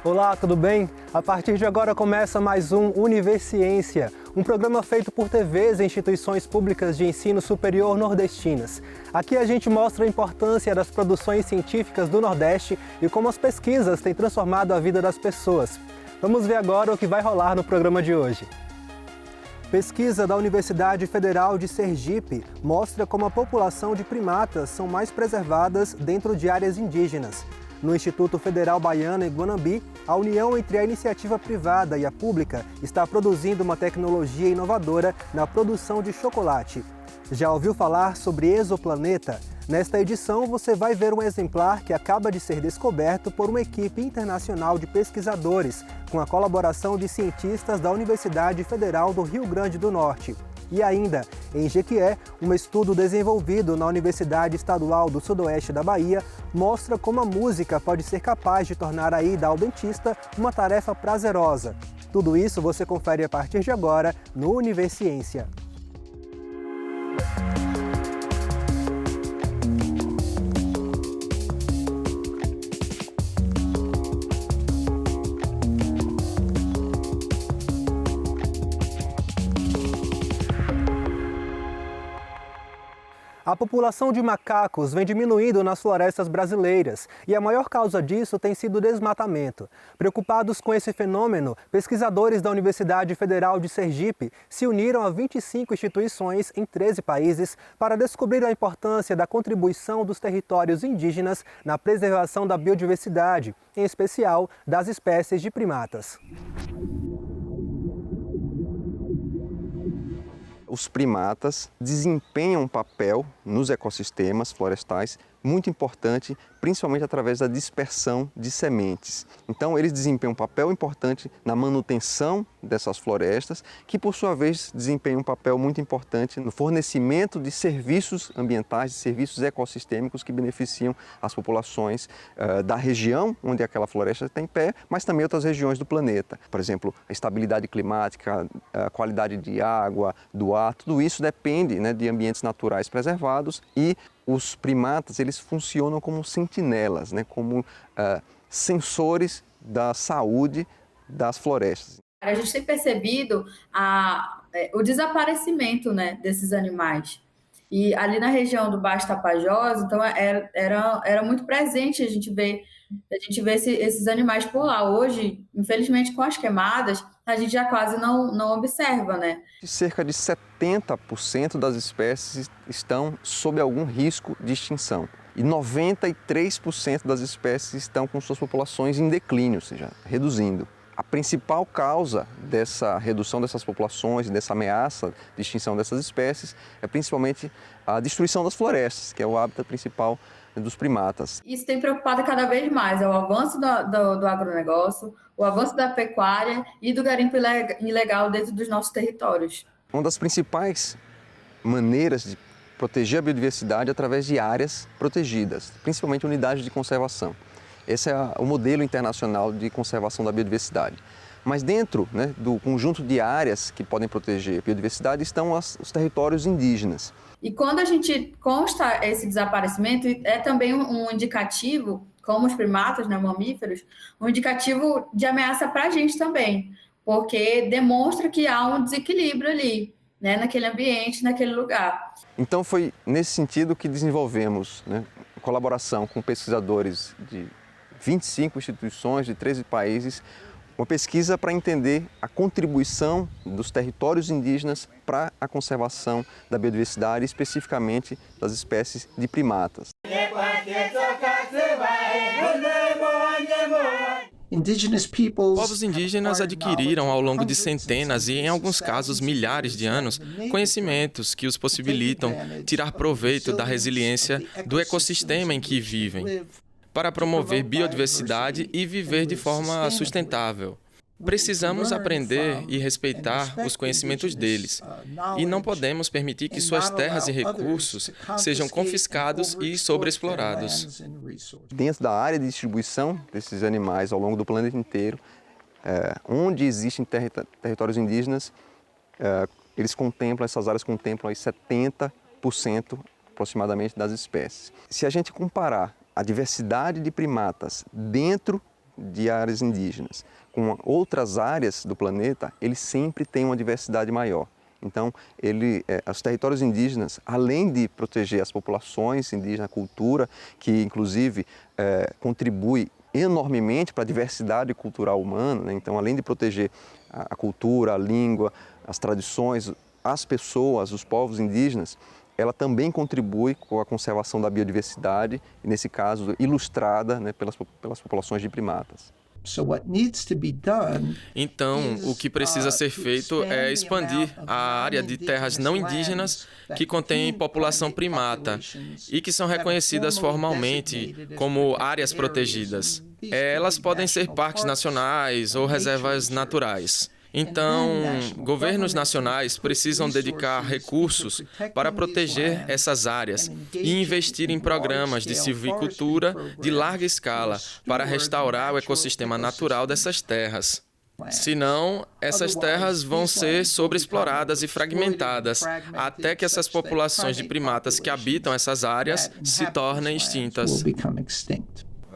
Olá, tudo bem? A partir de agora começa mais um Universiência, um programa feito por TVs e instituições públicas de ensino superior nordestinas. Aqui a gente mostra a importância das produções científicas do Nordeste e como as pesquisas têm transformado a vida das pessoas. Vamos ver agora o que vai rolar no programa de hoje. Pesquisa da Universidade Federal de Sergipe mostra como a população de primatas são mais preservadas dentro de áreas indígenas. No Instituto Federal Baiano, em Guanambi, a união entre a iniciativa privada e a pública está produzindo uma tecnologia inovadora na produção de chocolate. Já ouviu falar sobre exoplaneta? Nesta edição, você vai ver um exemplar que acaba de ser descoberto por uma equipe internacional de pesquisadores, com a colaboração de cientistas da Universidade Federal do Rio Grande do Norte. E ainda, em Jequié, um estudo desenvolvido na Universidade Estadual do Sudoeste da Bahia mostra como a música pode ser capaz de tornar a ida ao dentista uma tarefa prazerosa. Tudo isso você confere a partir de agora no Universiência. A população de macacos vem diminuindo nas florestas brasileiras e a maior causa disso tem sido o desmatamento. Preocupados com esse fenômeno, pesquisadores da Universidade Federal de Sergipe se uniram a 25 instituições em 13 países para descobrir a importância da contribuição dos territórios indígenas na preservação da biodiversidade, em especial das espécies de primatas. Os primatas desempenham um papel nos ecossistemas florestais muito importante, principalmente através da dispersão de sementes. Então, eles desempenham um papel importante na manutenção dessas florestas, que, por sua vez, desempenham um papel muito importante no fornecimento de serviços ambientais, de serviços ecossistêmicos que beneficiam as populações da região onde aquela floresta está em pé, mas também outras regiões do planeta. Por exemplo, a estabilidade climática, a qualidade de água, do ar, tudo isso depende, né, de ambientes naturais preservados e os primatas, eles funcionam como sentinelas, né, como sensores da saúde das florestas. A gente tem percebido o desaparecimento, né, desses animais. E ali na região do Baixo Tapajós, então era muito presente a gente ver esses animais por lá. Hoje, infelizmente, com as queimadas, a gente já quase não observa, né? Cerca de 70% das espécies estão sob algum risco de extinção. E 93% das espécies estão com suas populações em declínio, ou seja, reduzindo. A principal causa dessa redução dessas populações, dessa ameaça de extinção dessas espécies, é principalmente a destruição das florestas, que é o hábitat principal dos primatas. Isso tem preocupado cada vez mais, é o avanço do agronegócio, o avanço da pecuária e do garimpo ilegal dentro dos nossos territórios. Uma das principais maneiras de proteger a biodiversidade é através de áreas protegidas, principalmente unidades de conservação. Esse é o modelo internacional de conservação da biodiversidade. Mas dentro, né, do conjunto de áreas que podem proteger a biodiversidade estão os territórios indígenas. E quando a gente consta esse desaparecimento, é também um indicativo, como os primatas, né, mamíferos, um indicativo de ameaça para a gente também, porque demonstra que há um desequilíbrio ali, né, naquele ambiente, naquele lugar. Então foi nesse sentido que desenvolvemos, né, em colaboração com pesquisadores de 25 instituições de 13 países, uma pesquisa para entender a contribuição dos territórios indígenas para a conservação da biodiversidade, especificamente das espécies de primatas. Povos indígenas adquiriram ao longo de centenas e, em alguns casos, milhares de anos, conhecimentos que os possibilitam tirar proveito da resiliência do ecossistema em que vivem, para promover biodiversidade e viver de forma sustentável. Precisamos aprender e respeitar os conhecimentos deles, e não podemos permitir que suas terras e recursos sejam confiscados e sobreexplorados. Dentro da área de distribuição desses animais ao longo do planeta inteiro, onde existem territórios indígenas, essas áreas contemplam aí 70% aproximadamente das espécies. Se a gente comparar a diversidade de primatas dentro de áreas indígenas com outras áreas do planeta, ele sempre tem uma diversidade maior. Então, os territórios indígenas, além de proteger as populações indígenas, a cultura, que inclusive contribui enormemente para a diversidade cultural humana, né? Então, além de proteger a cultura, a língua, as tradições, as pessoas, os povos indígenas, ela também contribui com a conservação da biodiversidade, e nesse caso ilustrada, né, pelas populações de primatas. Então, o que precisa ser feito é expandir a área de terras não indígenas que contém população primata e que são reconhecidas formalmente como áreas protegidas. Elas podem ser parques nacionais ou reservas naturais. Então, governos nacionais precisam dedicar recursos para proteger essas áreas e investir em programas de silvicultura de larga escala para restaurar o ecossistema natural dessas terras. Senão, essas terras vão ser sobreexploradas e fragmentadas, até que essas populações de primatas que habitam essas áreas se tornem extintas.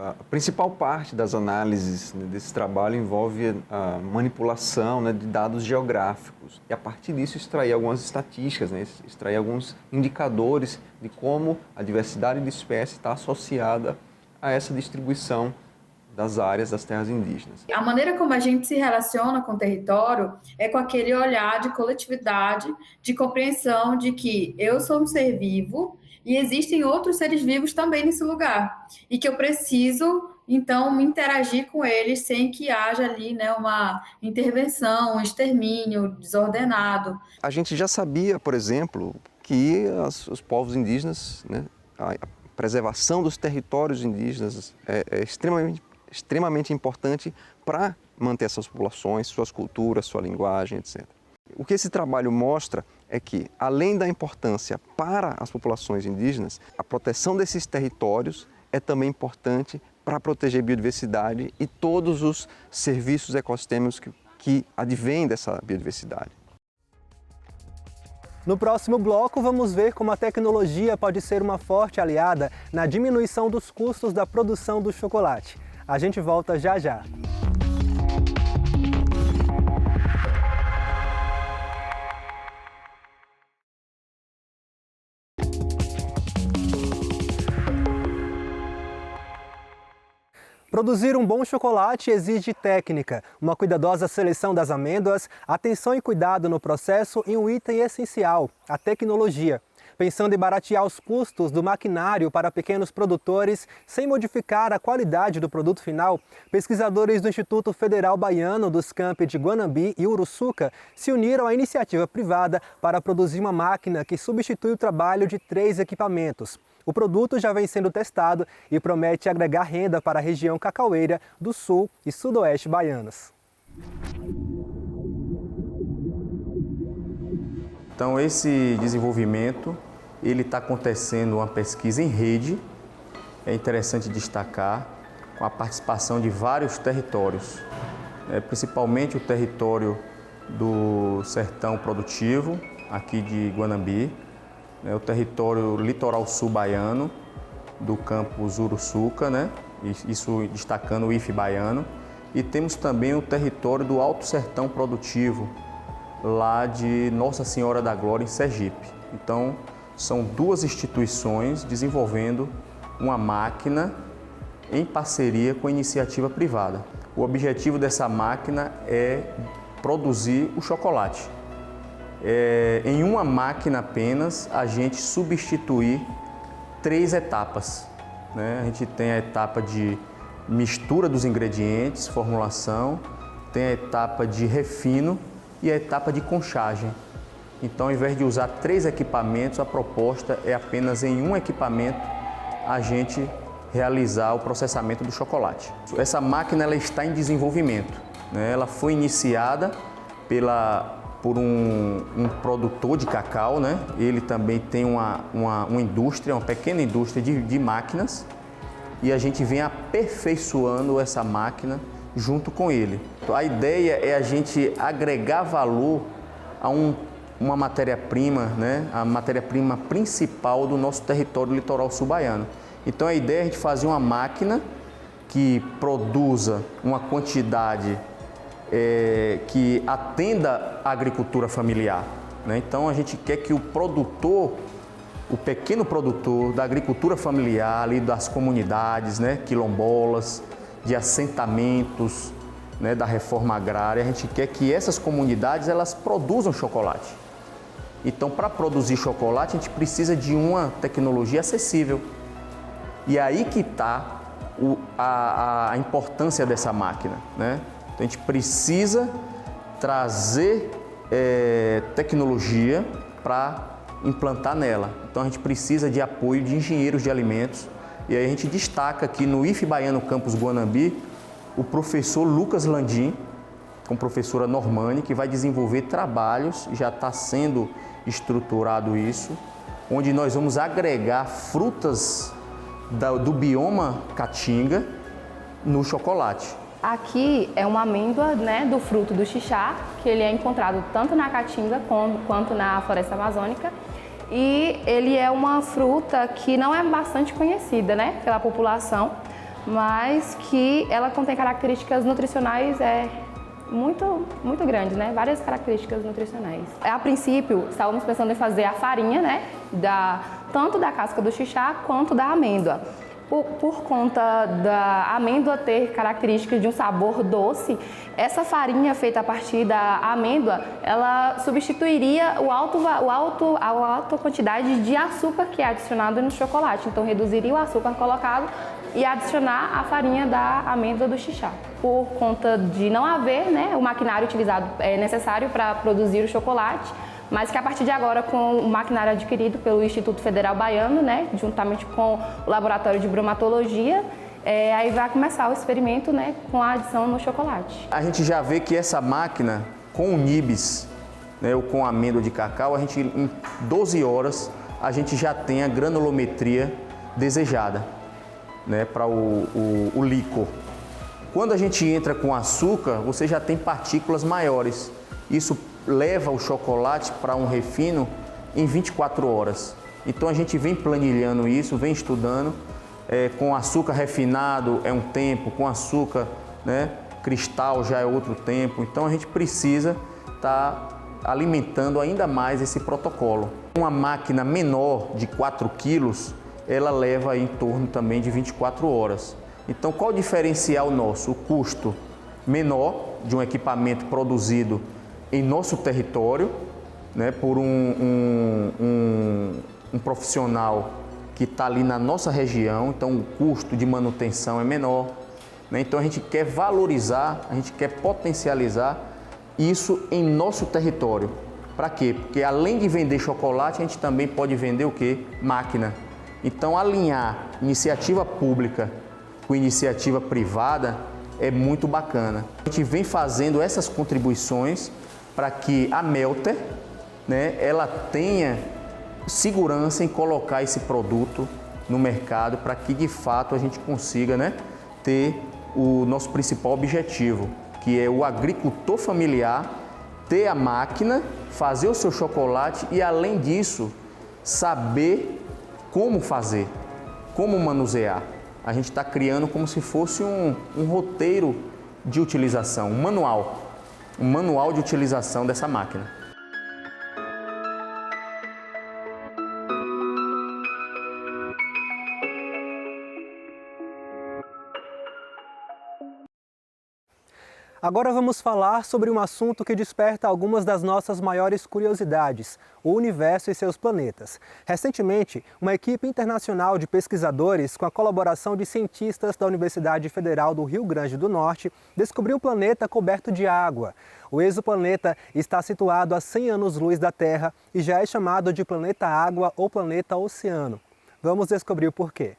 A principal parte das análises, né, desse trabalho envolve a manipulação, né, de dados geográficos e, a partir disso, extrair algumas estatísticas, né, extrair alguns indicadores de como a diversidade de espécies está associada a essa distribuição das áreas das terras indígenas. A maneira como a gente se relaciona com o território é com aquele olhar de coletividade, de compreensão de que eu sou um ser vivo e existem outros seres vivos também nesse lugar. E que eu preciso, então, me interagir com eles sem que haja ali, né, uma intervenção, um extermínio desordenado. A gente já sabia, por exemplo, que os povos indígenas, né, a preservação dos territórios indígenas é extremamente importante para manter essas populações, suas culturas, sua linguagem, etc. O que esse trabalho mostra é que, além da importância para as populações indígenas, a proteção desses territórios é também importante para proteger a biodiversidade e todos os serviços ecossistêmicos que advêm dessa biodiversidade. No próximo bloco, vamos ver como a tecnologia pode ser uma forte aliada na diminuição dos custos da produção do chocolate. A gente volta já já. Produzir um bom chocolate exige técnica, uma cuidadosa seleção das amêndoas, atenção e cuidado no processo e um item essencial, a tecnologia. Pensando em baratear os custos do maquinário para pequenos produtores sem modificar a qualidade do produto final, pesquisadores do Instituto Federal Baiano dos campi de Guanambi e Uruçuca se uniram à iniciativa privada para produzir uma máquina que substitui o trabalho de 3 equipamentos. O produto já vem sendo testado e promete agregar renda para a região cacaueira do sul e sudoeste baianos. Então, esse desenvolvimento ele está acontecendo uma pesquisa em rede, é interessante destacar, com a participação de vários territórios, principalmente o território do Sertão Produtivo, aqui de Guanambi, o território litoral sul baiano, do campus Uruçuca, isso destacando o IFE baiano, e temos também o território do Alto Sertão Produtivo, lá de Nossa Senhora da Glória, em Sergipe. Então, são 2 instituições desenvolvendo uma máquina em parceria com a iniciativa privada. O objetivo dessa máquina é produzir o chocolate. Em uma máquina apenas, a gente substituir 3 etapas. A gente tem a etapa de mistura dos ingredientes, formulação, tem a etapa de refino e a etapa de conchagem. Então, ao invés de usar 3 equipamentos, a proposta é apenas em um equipamento a gente realizar o processamento do chocolate. Essa máquina ela está em desenvolvimento. Ela foi iniciada por um produtor de cacau, Ele também tem uma indústria, uma pequena indústria de máquinas, e a gente vem aperfeiçoando essa máquina junto com ele. A ideia é a gente agregar valor a uma matéria-prima, a matéria-prima principal do nosso território litoral sul baiano. Então a ideia é a gente fazer uma máquina que produza uma quantidade que atenda à agricultura familiar, né? Então a gente quer que o produtor, o pequeno produtor da agricultura familiar, ali das comunidades, né, quilombolas, de assentamentos, né, da reforma agrária, a gente quer que essas comunidades elas produzam chocolate. Então, para produzir chocolate, a gente precisa de uma tecnologia acessível. E aí que está a importância dessa máquina, né? Então, a gente precisa trazer tecnologia para implantar nela. Então, a gente precisa de apoio de engenheiros de alimentos. E aí a gente destaca aqui no IFE Baiano Campus Guanambi o professor Lucas Landim, com a professora Normani, que vai desenvolver trabalhos, já está sendo estruturado isso, onde nós vamos agregar frutas do bioma caatinga no chocolate. Aqui é uma amêndoa, né, do fruto do xixá, que ele é encontrado tanto na caatinga quanto na floresta amazônica. E ele é uma fruta que não é bastante conhecida, né, pela população, mas que ela contém características nutricionais muito grandes, né? Várias características nutricionais. A princípio, estávamos pensando em fazer a farinha, né, tanto da casca do xixá quanto da amêndoa. Por conta da amêndoa ter características de um sabor doce, essa farinha feita a partir da amêndoa, ela substituiria a alta quantidade de açúcar que é adicionado no chocolate. Então, reduziria o açúcar colocado e adicionar a farinha da amêndoa do xixá. Por conta de não haver, né, o maquinário utilizado necessário para produzir o chocolate, mas que a partir de agora, com o maquinário adquirido pelo Instituto Federal Baiano, né, juntamente com o Laboratório de Bromatologia, aí vai começar o experimento, né, com a adição no chocolate. A gente já vê que essa máquina, com o nibs, né, ou com a amêndoa de cacau, a gente, em 12 horas, a gente já tem a granulometria desejada, né, para o líquor. Quando a gente entra com açúcar, você já tem partículas maiores. Isso leva o chocolate para um refino em 24 horas. Então a gente vem planilhando isso, vem estudando. Com açúcar refinado é um tempo, com açúcar, né, cristal já é outro tempo. Então a gente precisa estar alimentando ainda mais esse protocolo. Uma máquina menor de 4 quilos, ela leva em torno também de 24 horas. Então qual o diferencial nosso? O custo menor de um equipamento produzido em nosso território, né, por um profissional que está ali na nossa região, então o custo de manutenção é menor, né? Então a gente quer valorizar, a gente quer potencializar isso em nosso território. Para quê? Porque além de vender chocolate, a gente também pode vender o quê? Máquina. Então alinhar iniciativa pública com iniciativa privada é muito bacana. A gente vem fazendo essas contribuições para que a Melter, né, ela tenha segurança em colocar esse produto no mercado para que de fato a gente consiga, né, ter o nosso principal objetivo, que é o agricultor familiar ter a máquina, fazer o seu chocolate e além disso saber como fazer, como manusear. A gente está criando como se fosse um roteiro de utilização, um manual de utilização dessa máquina. Agora vamos falar sobre um assunto que desperta algumas das nossas maiores curiosidades, o universo e seus planetas. Recentemente, uma equipe internacional de pesquisadores, com a colaboração de cientistas da Universidade Federal do Rio Grande do Norte, descobriu um planeta coberto de água. O exoplaneta está situado a 100 anos-luz da Terra e já é chamado de planeta água ou planeta oceano. Vamos descobrir o porquê.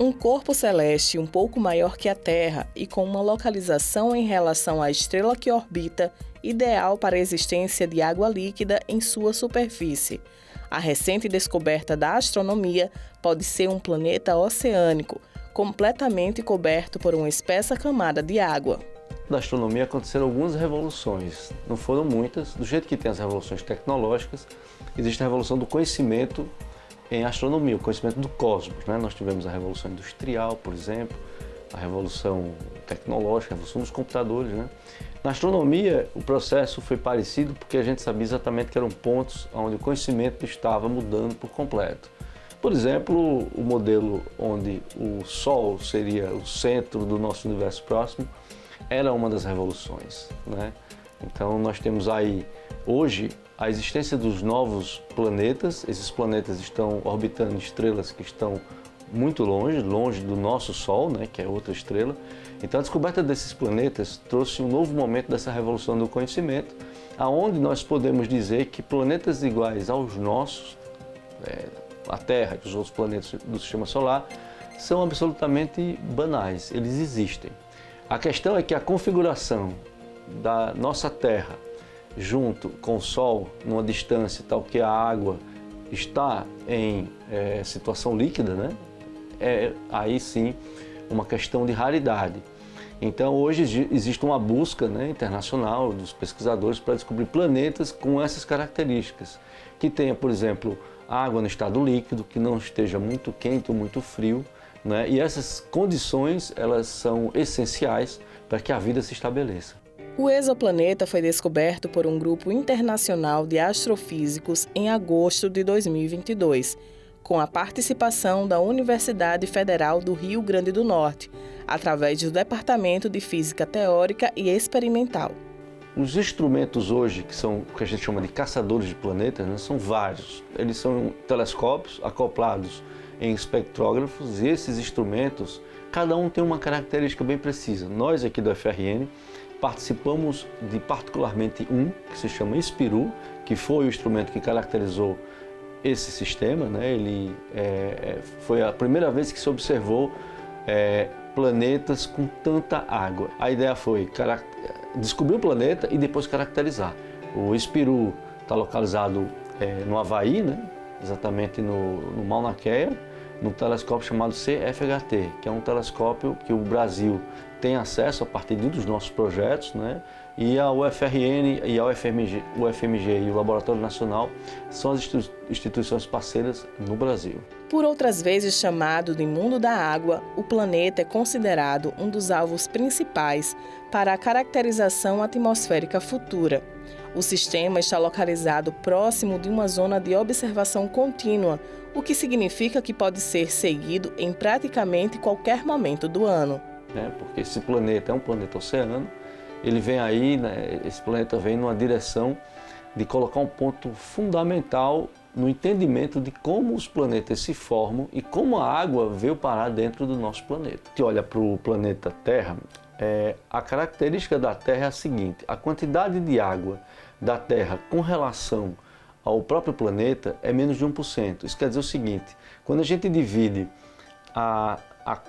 Um corpo celeste um pouco maior que a Terra e com uma localização em relação à estrela que orbita, ideal para a existência de água líquida em sua superfície. A recente descoberta da astronomia pode ser um planeta oceânico, completamente coberto por uma espessa camada de água. Na astronomia aconteceram algumas revoluções, não foram muitas, do jeito que tem as revoluções tecnológicas, existe a revolução do conhecimento em astronomia, o conhecimento do cosmos, né? Nós tivemos a revolução industrial, por exemplo, a revolução tecnológica, a revolução dos computadores, né? Na astronomia, o processo foi parecido porque a gente sabia exatamente que eram pontos onde o conhecimento estava mudando por completo. Por exemplo, o modelo onde o Sol seria o centro do nosso universo próximo era uma das revoluções, né? Então nós temos aí, hoje, a existência dos novos planetas. Esses planetas estão orbitando estrelas que estão muito longe do nosso Sol, né, que é outra estrela. Então a descoberta desses planetas trouxe um novo momento dessa revolução do conhecimento, aonde nós podemos dizer que planetas iguais aos nossos, a Terra e os outros planetas do Sistema Solar, são absolutamente banais, eles existem. A questão é que a configuração da nossa Terra junto com o Sol, numa distância tal que a água está em situação líquida, né? É aí sim uma questão de raridade. Então hoje existe uma busca, né, internacional dos pesquisadores para descobrir planetas com essas características, que tenha, por exemplo, água no estado líquido, que não esteja muito quente ou muito frio, né? E essas condições elas são essenciais para que a vida se estabeleça. O exoplaneta foi descoberto por um grupo internacional de astrofísicos em agosto de 2022, com a participação da Universidade Federal do Rio Grande do Norte, através do Departamento de Física Teórica e Experimental. Os instrumentos hoje, que são o que a gente chama de caçadores de planetas, né, são vários. Eles são telescópios acoplados em espectrógrafos, e esses instrumentos, cada um tem uma característica bem precisa. Nós aqui do FRN participamos de particularmente um, que se chama Espiru, que foi o instrumento que caracterizou esse sistema, né? Ele foi a primeira vez que se observou planetas com tanta água. A ideia foi descobrir o planeta e depois caracterizar. O Espiru está localizado no Havaí, né? Exatamente no Mauna Kea, num telescópio chamado CFHT, que é um telescópio que o Brasil tem acesso a partir de um dos nossos projetos, né? E a UFRN e a UFMG e o Laboratório Nacional são as instituições parceiras no Brasil. Por outras vezes chamado de mundo da água, o planeta é considerado um dos alvos principais para a caracterização atmosférica futura. O sistema está localizado próximo de uma zona de observação contínua, o que significa que pode ser seguido em praticamente qualquer momento do ano. Porque esse planeta é um planeta oceano, ele vem aí, né, esse planeta vem numa direção de colocar um ponto fundamental no entendimento de como os planetas se formam e como a água veio parar dentro do nosso planeta. Se olha para o planeta Terra, a característica da Terra é a seguinte: a quantidade de água da Terra com relação ao próprio planeta é menos de 1%. Isso quer dizer o seguinte: quando a gente divide a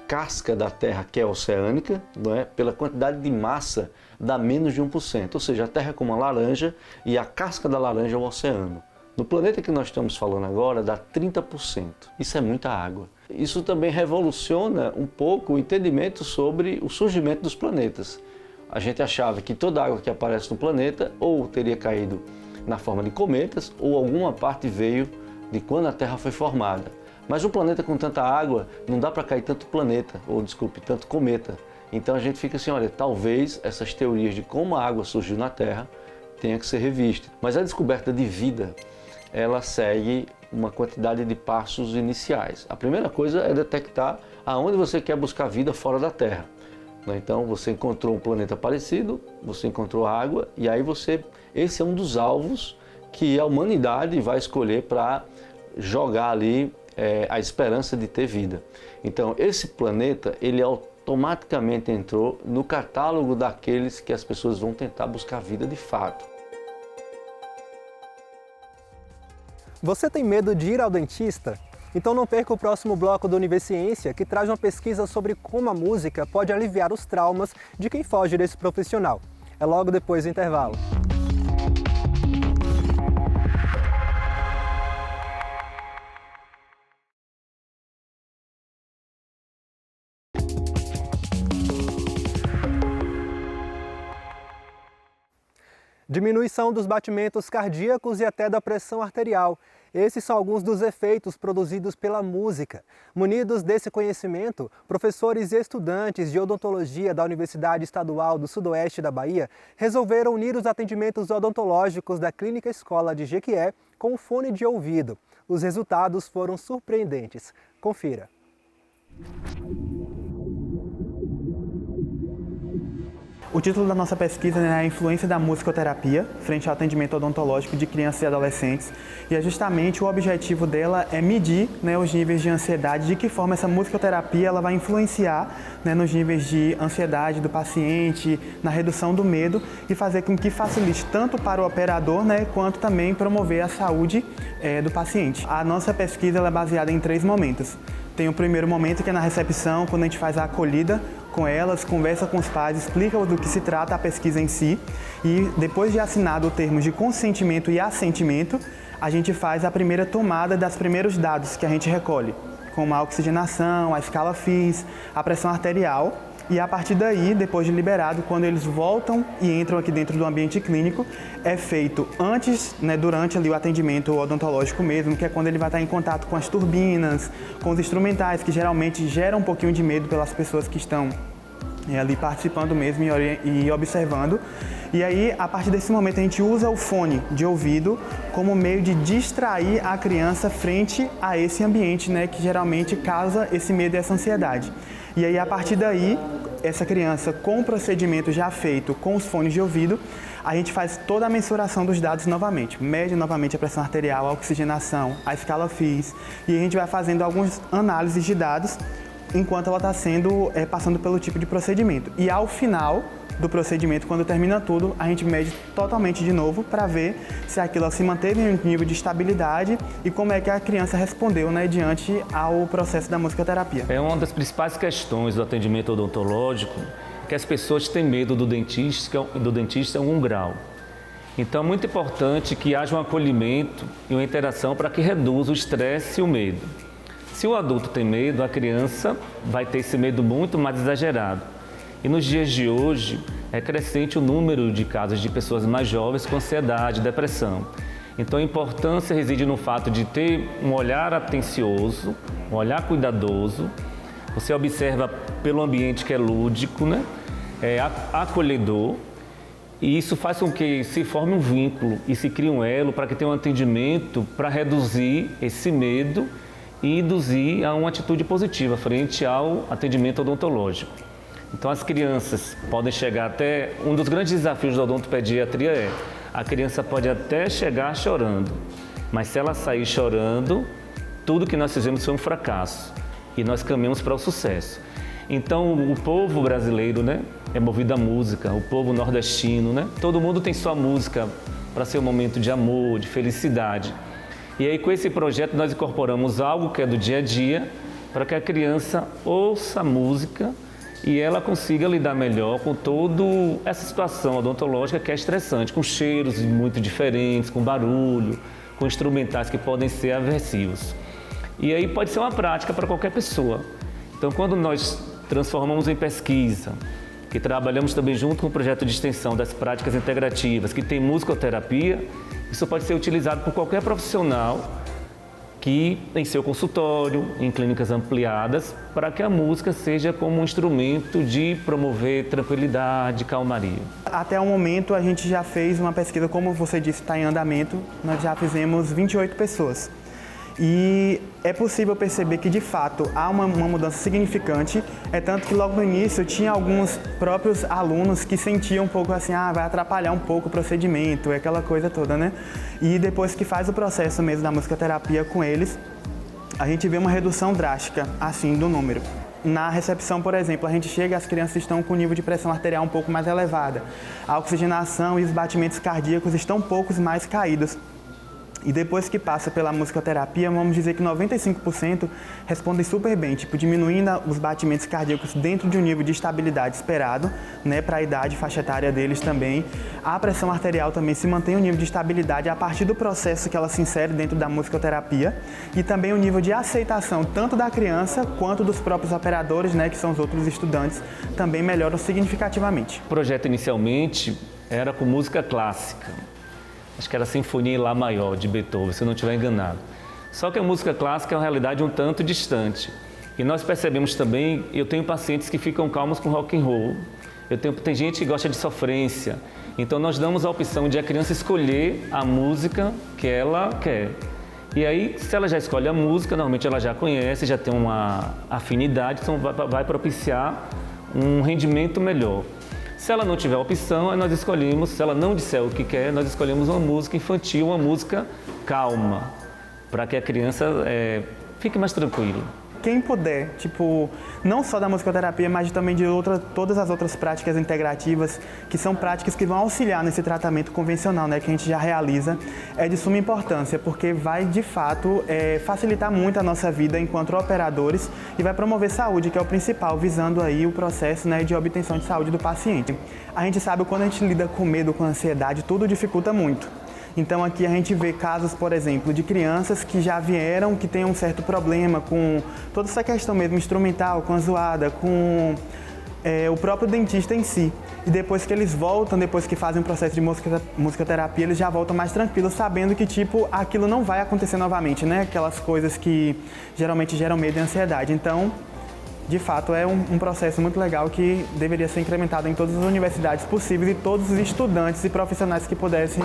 casca da Terra, que é oceânica, não é, pela quantidade de massa, dá menos de 1%. Ou seja, a Terra é como uma laranja e a casca da laranja é o oceano. No planeta que nós estamos falando agora, dá 30%. Isso é muita água. Isso também revoluciona um pouco o entendimento sobre o surgimento dos planetas. A gente achava que toda a água que aparece no planeta ou teria caído na forma de cometas ou alguma parte veio de quando a Terra foi formada. Mas um planeta com tanta água, não dá para cair tanto tanto cometa. Então a gente fica assim, olha, talvez essas teorias de como a água surgiu na Terra tenha que ser revista. Mas a descoberta de vida, ela segue uma quantidade de passos iniciais. A primeira coisa é detectar aonde você quer buscar vida fora da Terra. Então você encontrou um planeta parecido, você encontrou água, e aí esse é um dos alvos que a humanidade vai escolher para jogar ali a esperança de ter vida. Então esse planeta, ele automaticamente entrou no catálogo daqueles que as pessoas vão tentar buscar vida de fato. Você tem medo de ir ao dentista? Então não perca o próximo bloco do Univerciência, que traz uma pesquisa sobre como a música pode aliviar os traumas de quem foge desse profissional. É logo depois do intervalo. diminuição dos batimentos cardíacos e até da pressão arterial. Esses são alguns dos efeitos produzidos pela música. Munidos desse conhecimento, professores e estudantes de odontologia da Universidade Estadual do Sudoeste da Bahia resolveram unir os atendimentos odontológicos da Clínica Escola de Jequié com o fone de ouvido. Os resultados foram surpreendentes. Confira. O título da nossa pesquisa é a influência da musicoterapia frente ao atendimento odontológico de crianças e adolescentes. E é justamente o objetivo dela é medir, os níveis de ansiedade, de que forma essa musicoterapia ela vai influenciar, nos níveis de ansiedade do paciente, na redução do medo e fazer com que facilite tanto para o operador, quanto também promover a saúde do paciente. A nossa pesquisa ela é baseada em 3 momentos. Tem o primeiro momento que é na recepção, quando a gente faz a acolhida com elas, conversa com os pais, explica do que se trata a pesquisa em si e depois de assinado o termo de consentimento e assentimento, a gente faz a primeira tomada dos primeiros dados que a gente recolhe, como a oxigenação, a escala FIS, a pressão arterial. E a partir daí, depois de liberado, quando eles voltam e entram aqui dentro do ambiente clínico, é feito antes, durante ali o atendimento odontológico mesmo, que é quando ele vai estar em contato com as turbinas, com os instrumentais, que geralmente geram um pouquinho de medo pelas pessoas que estão ali participando mesmo e observando. E aí, a partir desse momento, a gente usa o fone de ouvido como meio de distrair a criança frente a esse ambiente, que geralmente causa esse medo e essa ansiedade. E aí, a partir daí, essa criança, com o procedimento já feito com os fones de ouvido, a gente faz toda a mensuração dos dados novamente. Mede novamente a pressão arterial, a oxigenação, a escala FIS, e a gente vai fazendo algumas análises de dados enquanto ela está passando pelo tipo de procedimento. E ao final do procedimento, quando termina tudo, a gente mede totalmente de novo para ver se aquilo se manteve em um nível de estabilidade e como é que a criança respondeu diante ao processo da musicoterapia. É uma das principais questões do atendimento odontológico que as pessoas têm medo do dentista em algum grau. Então é muito importante que haja um acolhimento e uma interação para que reduza o estresse e o medo. Se o adulto tem medo, a criança vai ter esse medo muito mais exagerado. E nos dias de hoje, é crescente o número de casos de pessoas mais jovens com ansiedade, depressão. Então a importância reside no fato de ter um olhar atencioso, um olhar cuidadoso. Você observa pelo ambiente que é lúdico, acolhedor. E isso faz com que se forme um vínculo e se crie um elo para que tenha um atendimento para reduzir esse medo e induzir a uma atitude positiva frente ao atendimento odontológico. Então as crianças podem chegar até... Um dos grandes desafios da odontopediatria a criança pode até chegar chorando, mas se ela sair chorando, tudo que nós fizemos foi um fracasso e nós caminhamos para o sucesso. Então o povo brasileiro é movido à música, o povo nordestino, todo mundo tem sua música para ser um momento de amor, de felicidade. E aí com esse projeto nós incorporamos algo que é do dia a dia para que a criança ouça a música e ela consiga lidar melhor com toda essa situação odontológica que é estressante, com cheiros muito diferentes, com barulho, com instrumentais que podem ser aversivos. E aí pode ser uma prática para qualquer pessoa. Então, quando nós transformamos em pesquisa, que trabalhamos também junto com o projeto de extensão das práticas integrativas, que tem musicoterapia, isso pode ser utilizado por qualquer profissional que em seu consultório, em clínicas ampliadas, para que a música seja como um instrumento de promover tranquilidade, calmaria. Até o momento a gente já fez uma pesquisa, como você disse, está em andamento, nós já fizemos 28 pessoas. E é possível perceber que, de fato, há uma mudança significante, tanto que logo no início tinha alguns próprios alunos que sentiam um pouco assim, vai atrapalhar um pouco o procedimento, aquela coisa toda, E depois que faz o processo mesmo da musicoterapia com eles, a gente vê uma redução drástica, assim, do número. Na recepção, por exemplo, a gente chega e as crianças estão com o nível de pressão arterial um pouco mais elevada. A oxigenação e os batimentos cardíacos estão um pouco mais caídos. E depois que passa pela musicoterapia, vamos dizer que 95% respondem super bem, diminuindo os batimentos cardíacos dentro de um nível de estabilidade esperado, para a idade, faixa etária deles também. A pressão arterial também se mantém um nível de estabilidade a partir do processo que ela se insere dentro da musicoterapia e também o nível de aceitação tanto da criança quanto dos próprios operadores, que são os outros estudantes, também melhoram significativamente. O projeto inicialmente era com música clássica. Acho que era a Sinfonia em Lá Maior, de Beethoven, se eu não estiver enganado. Só que a música clássica é uma realidade um tanto distante. E nós percebemos também, eu tenho pacientes que ficam calmos com rock and roll, tem gente que gosta de sofrência. Então nós damos a opção de a criança escolher a música que ela quer. E aí, se ela já escolhe a música, normalmente ela já conhece, já tem uma afinidade, então vai propiciar um rendimento melhor. Se ela não tiver opção, aí nós escolhemos, se ela não disser o que quer, nós escolhemos uma música infantil, uma música calma, para que a criança fique mais tranquila. Quem puder, não só da musicoterapia, mas também de todas as outras práticas integrativas, que são práticas que vão auxiliar nesse tratamento convencional, né, que a gente já realiza, é de suma importância, porque vai, de fato, facilitar muito a nossa vida enquanto operadores e vai promover saúde, que é o principal, visando aí o processo, né, de obtenção de saúde do paciente. A gente sabe que quando a gente lida com medo, com ansiedade, tudo dificulta muito. Então aqui a gente vê casos, por exemplo, de crianças que já vieram, que têm um certo problema com toda essa questão mesmo instrumental, com a zoada, com o próprio dentista em si. E depois que eles voltam, depois que fazem um processo de musicoterapia, eles já voltam mais tranquilos, sabendo que aquilo não vai acontecer novamente, né? Aquelas coisas que geralmente geram medo e ansiedade. Então, de fato, é um processo muito legal que deveria ser incrementado em todas as universidades possíveis e todos os estudantes e profissionais que pudessem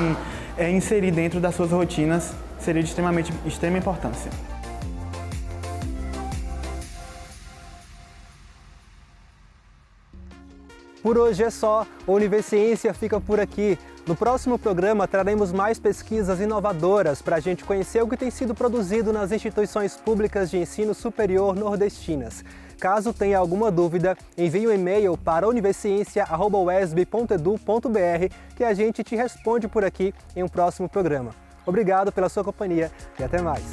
inserir dentro das suas rotinas seria de extrema importância. Por hoje é só, o Univerciência fica por aqui. No próximo programa traremos mais pesquisas inovadoras para a gente conhecer o que tem sido produzido nas instituições públicas de ensino superior nordestinas. Caso tenha alguma dúvida, envie um e-mail para univerciência@uesb.edu.br que a gente te responde por aqui em um próximo programa. Obrigado pela sua companhia e até mais.